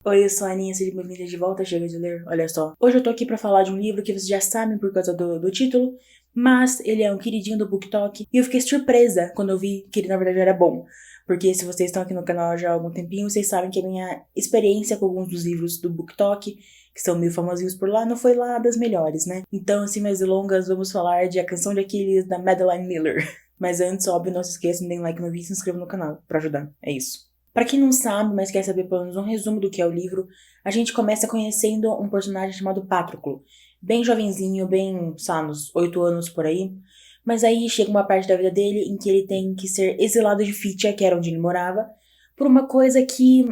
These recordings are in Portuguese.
Oi, eu sou a Aninha, seja bem-vinda de volta, chega de ler, olha só. Hoje eu tô aqui pra falar de um livro que vocês já sabem por causa do título, mas ele é um queridinho do BookTok, e eu fiquei surpresa quando eu vi que ele na verdade era bom. Porque se vocês estão aqui no canal já há algum tempinho, vocês sabem que a minha experiência com alguns dos livros do BookTok, que são meio famosinhos por lá, não foi lá das melhores, né? Então, sem mais delongas, vamos falar de A Canção de Aquiles, da Madeline Miller. Mas antes, óbvio, não se esqueçam, deem like no vídeo e se inscrevam no canal pra ajudar, é isso. Pra quem não sabe, mas quer saber pelo menos um resumo do que é o livro, a gente começa conhecendo um personagem chamado Patroclo. Bem jovenzinho, bem, sabe, uns 8 anos por aí. Mas aí chega uma parte da vida dele em que ele tem que ser exilado de Fitia, que era onde ele morava, por uma coisa que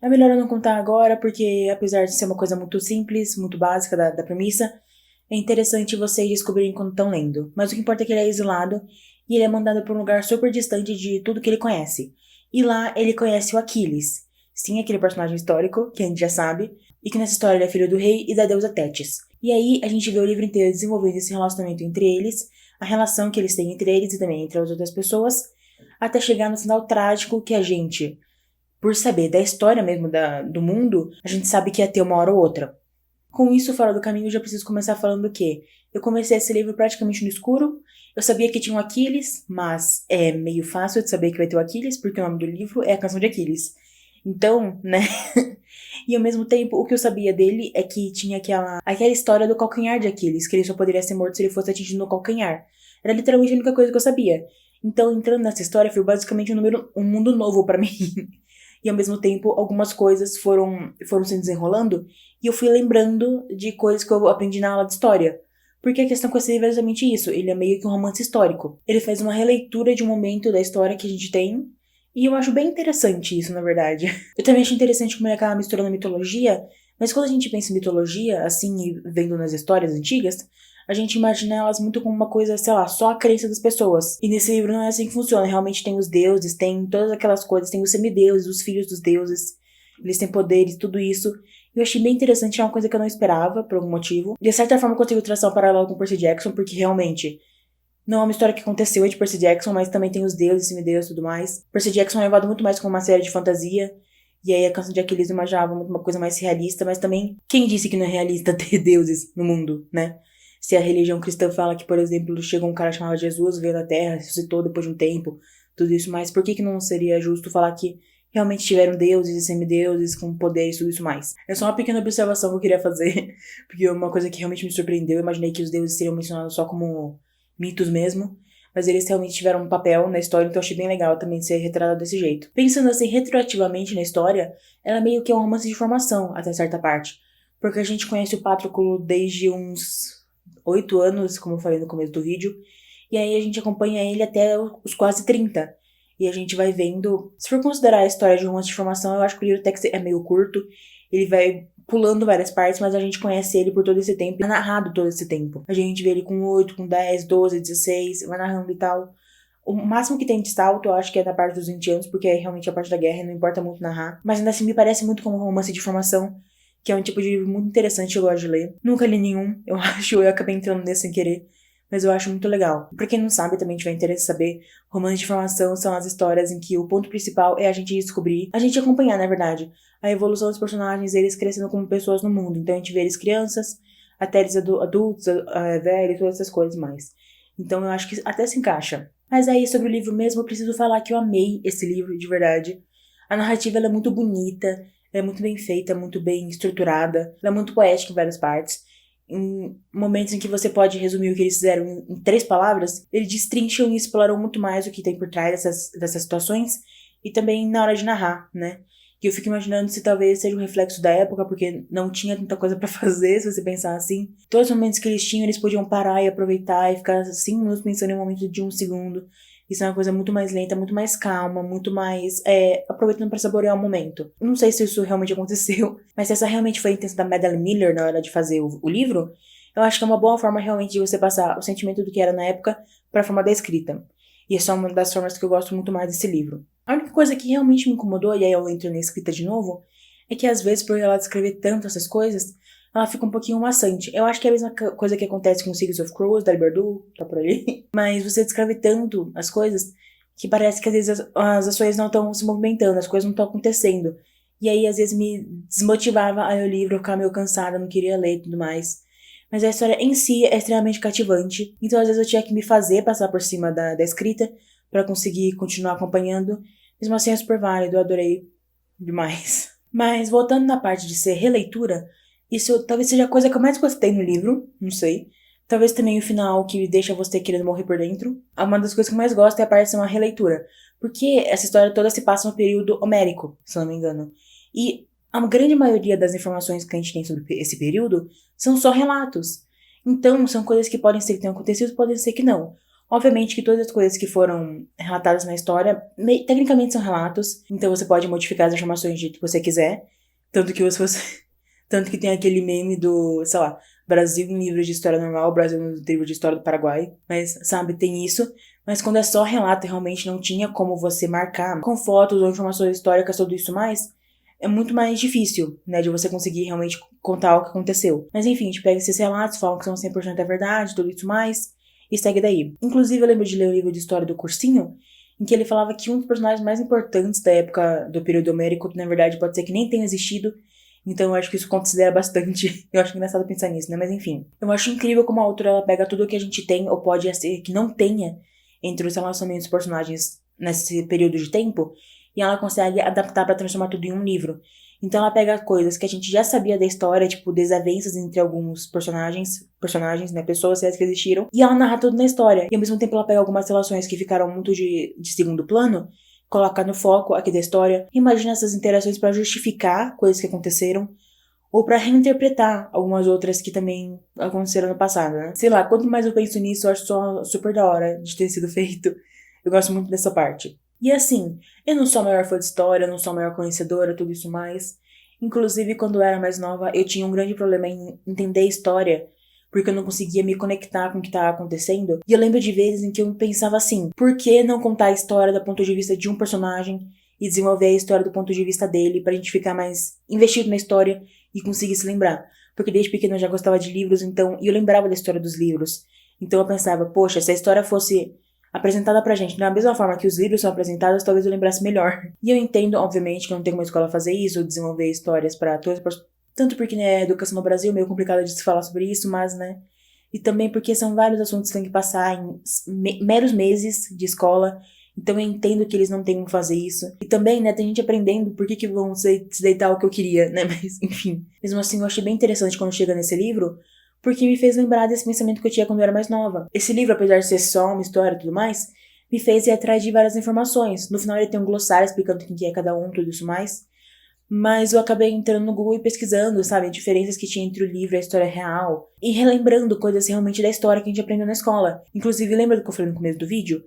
é melhor eu não contar agora, porque apesar de ser uma coisa muito simples, muito básica da premissa, é interessante vocês descobrirem quando estão lendo. Mas o que importa é que ele é exilado e ele é mandado para um lugar super distante de tudo que ele conhece. E lá ele conhece o Aquiles. Sim, aquele personagem histórico, que a gente já sabe, e que nessa história ele é filho do rei e da deusa Tétis. E aí a gente vê o livro inteiro desenvolvendo esse relacionamento entre eles, a relação que eles têm entre eles e também entre as outras pessoas, até chegar no final trágico que a gente, por saber da história mesmo do mundo, a gente sabe que ia ter uma hora ou outra. Com isso fora do caminho, eu já preciso começar falando que eu comecei esse livro praticamente no escuro. Eu sabia que tinha um Aquiles, mas é meio fácil de saber que vai ter o Aquiles, porque o nome do livro é A Canção de Aquiles. Então, né? E ao mesmo tempo, o que eu sabia dele é que tinha aquela história do calcanhar de Aquiles, que ele só poderia ser morto se ele fosse atingido no calcanhar. Era literalmente a única coisa que eu sabia. Então, entrando nessa história, foi basicamente um mundo novo pra mim. E ao mesmo tempo, algumas coisas foram se desenrolando e eu fui lembrando de coisas que eu aprendi na aula de história. Porque a questão com esse livro é exatamente isso. Ele é meio que um romance histórico. Ele faz uma releitura de um momento da história que a gente tem. E eu acho bem interessante isso, na verdade. Eu também acho interessante como ele acaba misturando mitologia. Mas quando a gente pensa em mitologia, assim, e vendo nas histórias antigas, a gente imagina elas muito como uma coisa, sei lá, só a crença das pessoas. E nesse livro não é assim que funciona. Realmente tem os deuses, tem todas aquelas coisas, tem os semideuses, os filhos dos deuses. Eles têm poderes, tudo isso. Eu achei bem interessante, é uma coisa que eu não esperava, por algum motivo. De certa forma, eu consigo traçar um paralelo com Percy Jackson, porque realmente não é uma história que aconteceu de Percy Jackson, mas também tem os deuses, semideuses e tudo mais. Percy Jackson é levado muito mais como uma série de fantasia. E aí a Canção de Aquiles eu imaginava muito uma coisa mais realista, mas também, quem disse que não é realista ter deuses no mundo, né? Se a religião cristã fala que, por exemplo, chegou um cara chamado Jesus, veio na Terra, ressuscitou depois de um tempo, tudo isso mais, por que não seria justo falar que realmente tiveram deuses e semideuses com poderes e tudo isso mais? É só uma pequena observação que eu queria fazer, porque é uma coisa que realmente me surpreendeu. Eu imaginei que os deuses seriam mencionados só como mitos mesmo, mas eles realmente tiveram um papel na história, então eu achei bem legal também ser retratado desse jeito. Pensando assim, retroativamente na história, ela meio que é um romance de formação, até certa parte. Porque a gente conhece o Patroclo desde uns 8 anos, como eu falei no começo do vídeo, e aí a gente acompanha ele até os quase 30. E a gente vai vendo, se for considerar a história de romance de formação, eu acho que o livro até que é meio curto, ele vai pulando várias partes, mas a gente conhece ele por todo esse tempo, e é narrado todo esse tempo. A gente vê ele com 8, com 10, 12, 16, vai narrando e tal. O máximo que tem de salto, eu acho que é da parte dos 20 anos, porque é realmente a parte da guerra, não importa muito narrar. Mas ainda assim me parece muito como um romance de formação, que é um tipo de livro muito interessante, eu gosto de ler. Nunca li nenhum, eu acho, eu acabei entrando nesse sem querer, mas eu acho muito legal. Pra quem não sabe, também tiver interesse em saber, romances de formação são as histórias em que o ponto principal é a gente descobrir, a gente acompanhar, na verdade, a evolução dos personagens, eles crescendo como pessoas no mundo. Então a gente vê eles crianças, até eles adultos, velhos, todas essas coisas mais. Então eu acho que até se encaixa. Mas aí, sobre o livro mesmo, eu preciso falar que eu amei esse livro, de verdade. A narrativa ela é muito bonita, ela é muito bem feita, muito bem estruturada, ela é muito poética em várias partes. Em momentos em que você pode resumir o que eles fizeram em 3 palavras, eles destrincham e exploram muito mais o que tem por trás dessas situações, e também na hora de narrar, né? E eu fico imaginando se talvez seja um reflexo da época, porque não tinha tanta coisa pra fazer, se você pensar assim. Todos os momentos que eles tinham, eles podiam parar e aproveitar e ficar 5 minutos pensando em um momento de 1 segundo. Isso é uma coisa muito mais lenta, muito mais calma, muito mais aproveitando pra saborear o momento. Não sei se isso realmente aconteceu, mas se essa realmente foi a intenção da Madeline Miller na hora de fazer o livro, eu acho que é uma boa forma realmente de você passar o sentimento do que era na época pra forma da escrita. E essa é uma das formas que eu gosto muito mais desse livro. A única coisa que realmente me incomodou, e aí eu entro na escrita de novo, é que às vezes, por ela descrever tanto essas coisas, ela fica um pouquinho maçante. Eu acho que é a mesma coisa que acontece com Secrets of Crows, da Liberdu, tá por ali. Mas você descreve tanto as coisas que parece que às vezes as ações não estão se movimentando, as coisas não estão acontecendo. E aí, às vezes, me desmotivava a ler o livro, eu ficava meio cansada, não queria ler e tudo mais. Mas a história em si é extremamente cativante. Então, às vezes, eu tinha que me fazer passar por cima da escrita pra conseguir continuar acompanhando. Mesmo assim, é super válido, eu adorei demais. Mas, voltando na parte de ser releitura, isso talvez seja a coisa que eu mais gostei no livro, não sei. Talvez também o final que deixa você querendo morrer por dentro. Uma das coisas que eu mais gosto é a parte de ser uma releitura. Porque essa história toda se passa no período homérico, se eu não me engano. E a grande maioria das informações que a gente tem sobre esse período são só relatos. Então, são coisas que podem ser que tenham acontecido, podem ser que não. Obviamente que todas as coisas que foram relatadas na história, tecnicamente são relatos, então você pode modificar as informações do jeito que você quiser. Tanto que tanto que tem aquele meme do, sei lá, Brasil em livro de história normal, Brasil no livro de história do Paraguai. Mas, sabe, tem isso. Mas quando é só relato, realmente não tinha como você marcar com fotos ou informações históricas, tudo isso mais, é muito mais difícil, né, de você conseguir realmente contar o que aconteceu. Mas enfim, a gente pega esses relatos, falam que são 100% a verdade, tudo isso mais, e segue daí. Inclusive, eu lembro de ler o livro de história do Cursinho, em que ele falava que um dos personagens mais importantes da época do período homérico, na verdade, pode ser que nem tenha existido, então eu acho que isso considera bastante. Eu acho engraçado pensar nisso, né? Mas enfim. Eu acho incrível como a autora ela pega tudo o que a gente tem, ou pode ser que não tenha, entre os relacionamentos dos personagens nesse período de tempo, e ela consegue adaptar pra transformar tudo em um livro. Então ela pega coisas que a gente já sabia da história, tipo desavenças entre alguns personagens, né, pessoas reais que existiram, e ela narra tudo na história. E ao mesmo tempo ela pega algumas relações que ficaram muito de segundo plano, coloca no foco aqui da história, imagina essas interações pra justificar coisas que aconteceram, ou pra reinterpretar algumas outras que também aconteceram no passado, né? Sei lá, quanto mais eu penso nisso, eu acho só super da hora de ter sido feito. Eu gosto muito dessa parte. E assim, eu não sou a maior fã de história, eu não sou a maior conhecedora, tudo isso mais. Inclusive, quando eu era mais nova, eu tinha um grande problema em entender história, porque eu não conseguia me conectar com o que estava acontecendo. E eu lembro de vezes em que eu pensava assim, por que não contar a história do ponto de vista de um personagem e desenvolver a história do ponto de vista dele, pra gente ficar mais investido na história e conseguir se lembrar? Porque desde pequeno eu já gostava de livros, então, e eu lembrava da história dos livros. Então eu pensava, poxa, se a história fosse apresentada pra gente da mesma forma que os livros são apresentados, talvez eu lembrasse melhor. E eu entendo, obviamente, que não tem uma escola fazer isso, desenvolver histórias pra todos, tanto porque, né, a educação no Brasil é meio complicado de se falar sobre isso, mas, né, e também porque são vários assuntos que tem que passar em meros meses de escola, então eu entendo que eles não tenham que fazer isso. E também, né, tem gente aprendendo por que vão se deitar o que eu queria, né, mas, enfim. Mesmo assim, eu achei bem interessante quando chega nesse livro, porque me fez lembrar desse pensamento que eu tinha quando eu era mais nova. Esse livro, apesar de ser só uma história e tudo mais, me fez ir atrás de várias informações. No final ele tem um glossário explicando quem que é cada um, tudo isso mais. Mas eu acabei entrando no Google e pesquisando, sabe, diferenças que tinha entre o livro e a história real. E relembrando coisas realmente da história que a gente aprendeu na escola. Inclusive, lembra do que eu falei no começo do vídeo?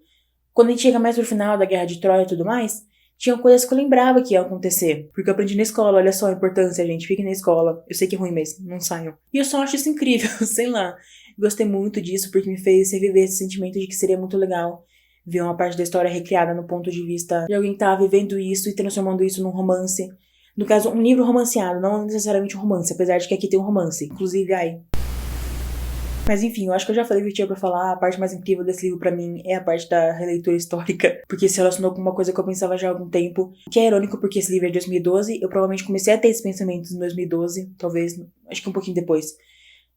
Quando a gente chega mais pro final da Guerra de Troia e tudo mais, tinham coisas que eu lembrava que iam acontecer. Porque eu aprendi na escola, olha só a importância, gente. Fiquem na escola. Eu sei que é ruim mesmo, não saiam. E eu só acho isso incrível, sei lá. Gostei muito disso porque me fez reviver esse sentimento de que seria muito legal ver uma parte da história recriada no ponto de vista de alguém que tá vivendo isso e transformando isso num romance. No caso, um livro romanceado, não necessariamente um romance, apesar de que aqui tem um romance. Inclusive, ai. Mas enfim, eu acho que eu já falei o que tinha pra falar. A parte mais incrível desse livro pra mim é a parte da releitura histórica, porque se relacionou com uma coisa que eu pensava já há algum tempo, que é irônico porque esse livro é de 2012, eu provavelmente comecei a ter esses pensamentos em 2012, talvez, acho que um pouquinho depois.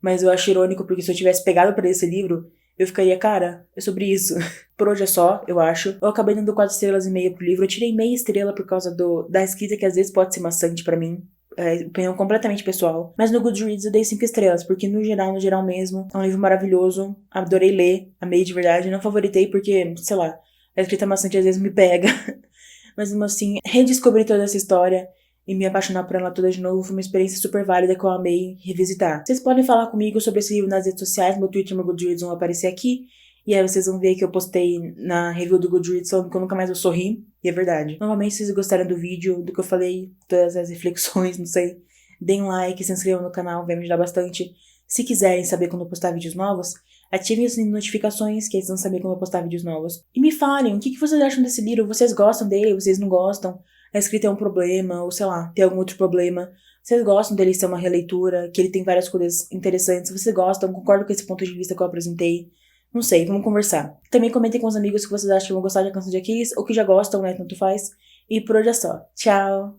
Mas eu acho irônico porque se eu tivesse pegado pra esse livro, eu ficaria, cara, é sobre isso. Por hoje é só, eu acho. Eu acabei dando 4 estrelas e meia pro livro, eu tirei meia estrela por causa da escrita, que às vezes pode ser maçante pra mim. É opinião completamente pessoal. Mas no Goodreads eu dei 5 estrelas, porque no geral mesmo, é um livro maravilhoso. Adorei ler, amei de verdade. Não favoritei porque, sei lá, a escrita maçante às vezes me pega. Mas mesmo assim, redescobrir toda essa história e me apaixonar por ela toda de novo foi uma experiência super válida que eu amei revisitar. Vocês podem falar comigo sobre esse livro nas redes sociais, meu Twitter e meu Goodreads vão aparecer aqui. E aí vocês vão ver que eu postei na review do Goodreads falando que eu nunca mais vou sorrir. E é verdade. Novamente, se vocês gostaram do vídeo, do que eu falei, todas as reflexões, não sei, deem um like, se inscrevam no canal, vai me ajudar bastante. Se quiserem saber quando eu postar vídeos novos, ativem o sininho de notificações, que aí vocês vão saber quando eu postar vídeos novos. E me falem, o que vocês acham desse livro? Vocês gostam dele? Vocês não gostam? A escrita é um problema? Ou sei lá, tem algum outro problema? Vocês gostam dele ser uma releitura? Que ele tem várias coisas interessantes? Vocês gostam? Concordam com esse ponto de vista que eu apresentei? Não sei, vamos conversar. Também comentem com os amigos que vocês acham que vão gostar de A Canção de Aquiles ou que já gostam, né? Tanto faz. E por hoje é só. Tchau!